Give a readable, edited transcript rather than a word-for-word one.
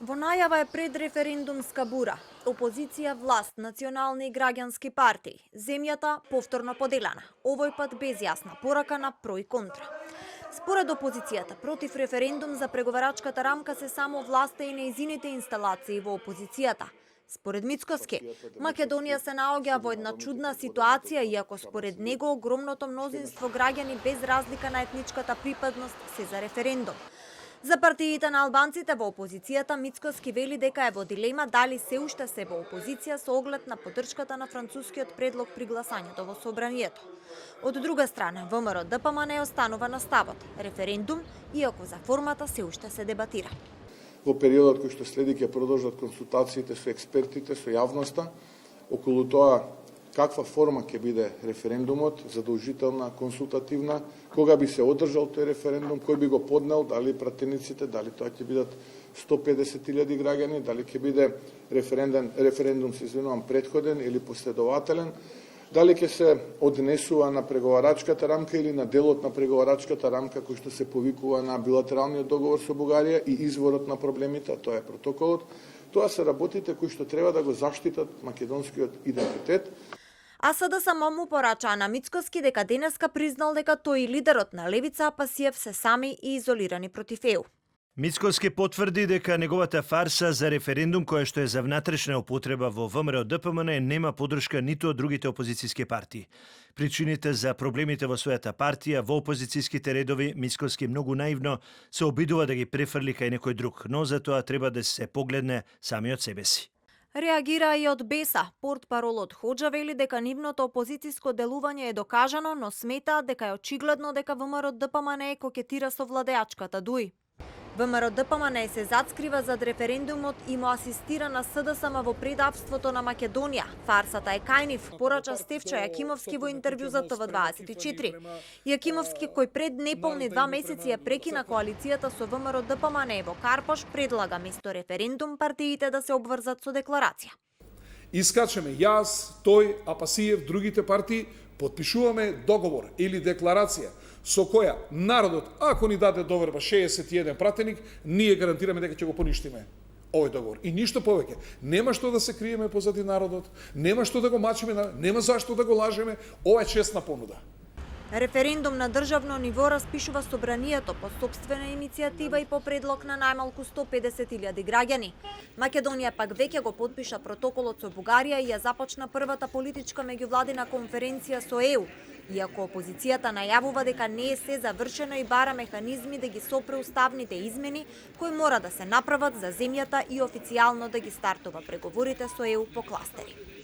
Во најава е предреферендумска бура. Опозиција, власт, национални и граѓански партии. Земјата повторно поделена. Овој пат без јасна порака на про и контра. Според опозицијата, против референдум за преговарачката рамка се само власта и нејзините инсталации во опозицијата. Според Мицкоски, Македонија се наоѓа во една чудна ситуација, иако според него огромното мнозинство граѓани без разлика на етничката припадност се за референдум. За партиите на албанците во опозицијата, Мицкоски вели дека е во дилема дали се уште се во опозиција со оглед на поддршката на францускиот предлог при гласањето во собранието. Од друга страна, ВМРО ДПМН останува на ставот референдум, иако за формата се уште се дебатира. Во периодот кој што следи ќе продолжат консултациите со експертите, со јавноста, околу тоа каква форма ќе биде референдумот, задолжителна, консултативна, кога би се одржал тој референдум, кој би го поднел, дали пратениците, дали тоа ќе бидат 150.000 граѓани, дали ќе биде референдум се извинувам претходен или последователен, дали ќе се однесува на преговарачката рамка или на делот на преговарачката рамка кој што се повикува на билатералниот договор со Бугарија и изворот на проблемите, тоа е протоколот. Тоа се работите кои што треба да го заштитат македонскиот идентитет. А СДСМ му порачаа на Мицкоски дека денеска признал дека тој и лидерот на Левица Апасиев се сами и изолирани против ЕУ. Мицкоски потврди дека неговата фарса за референдум, која што е за внатрешна употреба во ВМРО ДПМН, нема поддршка ниту од другите опозицијски партии. Причините за проблемите во својата партија во опозицијските редови Мицкоски многу наивно се обидува да ги префрли кај некој друг, но за тоа треба да се погледне сами од себе си. Реагира и од БЕСА. Портпаролот Хоџа вели дека нивното опозицијско делување е докажано, но смета дека е очигледно дека ВМРО ДПМН кокетира со владеачката ДУИ. ВМРО ДПМН се зацкрива зад референдумот и му асистира на СДСМ во предавството на Македонија. Фарсата е кај нив, порача Стефчо Јакимовски во интервју за ТВ24. Јакимовски, кој пред неполни 2 месеци ја прекина коалицијата со ВМРО ДПМН во Карпош, предлага место референдум партиите да се обврзат со декларација. Искачаме јас, тој, Апасиев, другите партии, потпишуваме договор или декларација со која народот, ако ни даде доверба 61 пратеник, ние гарантираме дека ќе го поништиме овој договор. И ништо повеќе. Нема што да се криеме позади народот, нема што да го мачиме, нема зашто да го лажеме, ова е честна понуда. Референдум на државно ниво распишува собранието по сопствена иницијатива и по предлог на најмалку 150.000 граѓани. Македонија пак веќе го подпиша протоколот со Бугарија и ја започна првата политичка меѓувладина конференција со ЕУ, иако опозицијата најавува дека не е се завршено и бара механизми да ги сопре уставните измени кои мора да се направат за земјата и официјално да ги стартува преговорите со ЕУ по кластери.